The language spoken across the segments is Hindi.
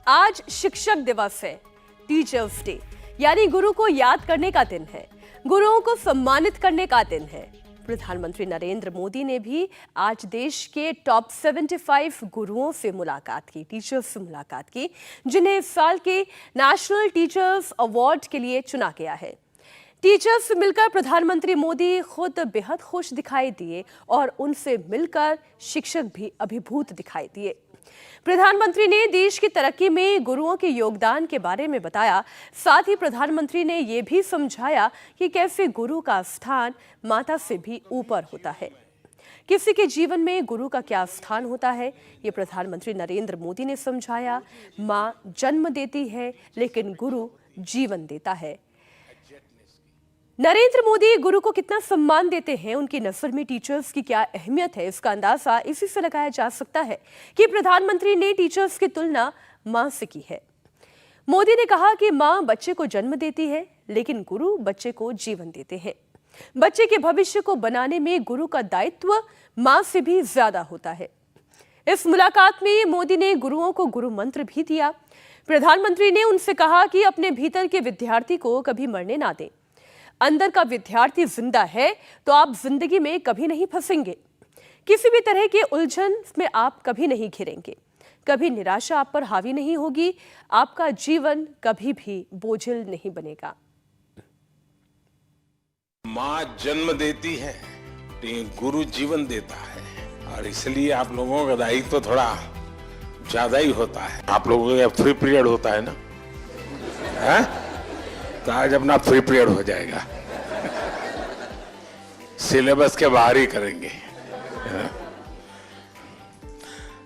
आज शिक्षक दिवस है, टीचर्स डे, यानी गुरु को याद करने का दिन है, गुरुओं को सम्मानित करने का दिन है। प्रधानमंत्री नरेंद्र मोदी ने भी आज देश के टॉप 75 गुरुओं से मुलाकात की, टीचर्स से मुलाकात की, जिन्हें इस साल के नेशनल टीचर्स अवार्ड के लिए चुना गया है। टीचर्स से मिलकर प्रधानमंत्री मोदी खुद बेहद खुश दिखाई दिए और उनसे मिलकर शिक्षक भी अभिभूत दिखाई दिए। प्रधानमंत्री ने देश की तरक्की में गुरुओं के योगदान के बारे में बताया। साथ ही प्रधानमंत्री ने यह भी समझाया कि कैसे गुरु का स्थान माता से भी ऊपर होता है। किसी के जीवन में गुरु का क्या स्थान होता है, ये प्रधानमंत्री नरेंद्र मोदी ने समझाया। माँ जन्म देती है, लेकिन गुरु जीवन देता है। नरेंद्र मोदी गुरु को कितना सम्मान देते हैं, उनकी नजर में टीचर्स की क्या अहमियत है, इसका अंदाजा इसी से लगाया जा सकता है कि प्रधानमंत्री ने टीचर्स की तुलना मां से की है। मोदी ने कहा कि मां बच्चे को जन्म देती है, लेकिन गुरु बच्चे को जीवन देते हैं। बच्चे के भविष्य को बनाने में गुरु का दायित्व मां से भी ज्यादा होता है। इस मुलाकात में मोदी ने गुरुओं को गुरु मंत्र भी दिया। प्रधानमंत्री ने उनसे कहा कि अपने भीतर के विद्यार्थी को कभी मरने ना दें। अंदर का विद्यार्थी जिंदा है तो आप जिंदगी में कभी नहीं फंसेंगे, किसी भी तरह के उलझन में आप कभी नहीं घिरेंगे, कभी निराशा आप पर हावी नहीं होगी, आपका जीवन कभी भी बोझिल नहीं बनेगा। माँ जन्म देती है, गुरु जीवन देता है, और इसलिए आप लोगों का दायित्व तो थोड़ा ज्यादा ही होता है। आप लोगों का फ्री पीरियड होता है ना, है? तो आज अपना फ्री पीरियड हो जाएगा, सिलेबस के बाहर ही करेंगे।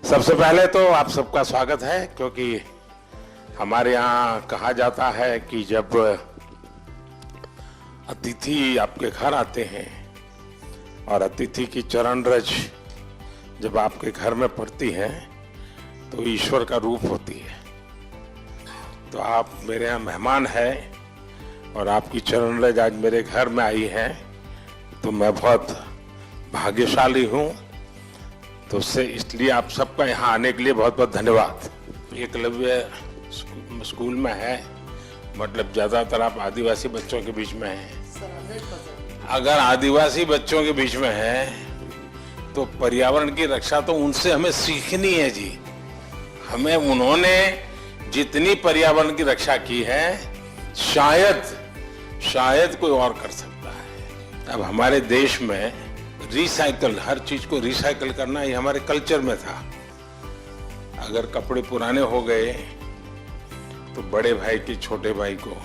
सबसे पहले तो आप सबका स्वागत है, क्योंकि हमारे यहाँ कहा जाता है कि जब अतिथि आपके घर आते हैं और अतिथि की चरण रज जब आपके घर में पड़ती है तो ईश्वर का रूप होती है। तो आप मेरे यहाँ मेहमान हैं और आपकी चरण रज आज मेरे घर में आई है, तो मैं बहुत भाग्यशाली हूँ। तो उससे इसलिए आप सबका यहाँ आने के लिए बहुत बहुत धन्यवाद। एकलव्य स्कूल में है, मतलब ज़्यादातर आप आदिवासी बच्चों के बीच में हैं। अगर आदिवासी बच्चों के बीच में है तो पर्यावरण की रक्षा तो उनसे हमें सीखनी है जी। हमें उन्होंने जितनी पर्यावरण की रक्षा की है शायद कोई और कर सकता है। अब हमारे देश में रिसाइकल, हर चीज को रिसाइकल करना ये हमारे कल्चर में था। अगर कपड़े पुराने हो गए तो बड़े भाई के छोटे भाई को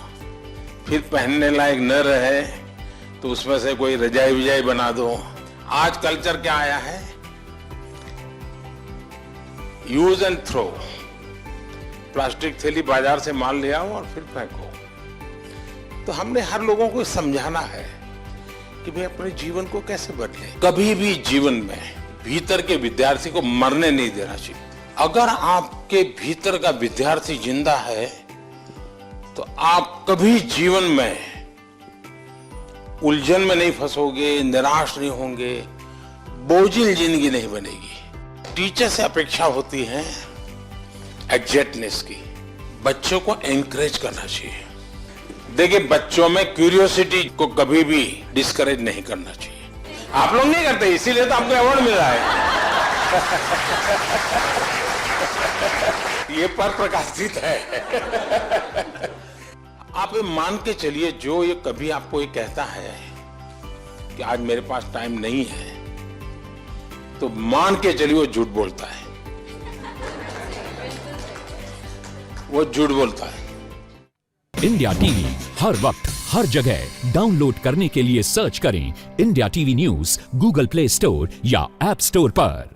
फिर पहनने लायक न रहे तो उसमें से कोई रजाई विजाई बना दो। आज कल्चर क्या आया है? Use and throw. प्लास्टिक थैली बाजार से माल ले आओ और फिर फेंको। तो हमने हर लोगों को समझाना है कि भाई अपने जीवन को कैसे बदले। कभी भी जीवन में भीतर के विद्यार्थी को मरने नहीं देना चाहिए। अगर आपके भीतर का विद्यार्थी जिंदा है तो आप कभी जीवन में उलझन में नहीं फंसोगे, निराश नहीं होंगे, बोझिल जिंदगी नहीं बनेगी। टीचर से अपेक्षा होती है एग्जैक्टनेस की। बच्चों को एनकरेज करना चाहिए। देखिए, बच्चों में क्यूरियोसिटी को कभी भी डिस्करेज नहीं करना चाहिए। आप लोग नहीं करते, इसीलिए तो आपको अवार्ड मिल रहा है। ये पर प्रकाशित है। आप ये मान के चलिए, जो ये कभी आपको ये कहता है कि आज मेरे पास टाइम नहीं है, तो मान के चलिए वो झूठ बोलता है। वो झूठ बोलता है। इंडिया टीवी हर वक्त हर जगह डाउनलोड करने के लिए सर्च करें India TV news Google play store या ऐप स्टोर पर।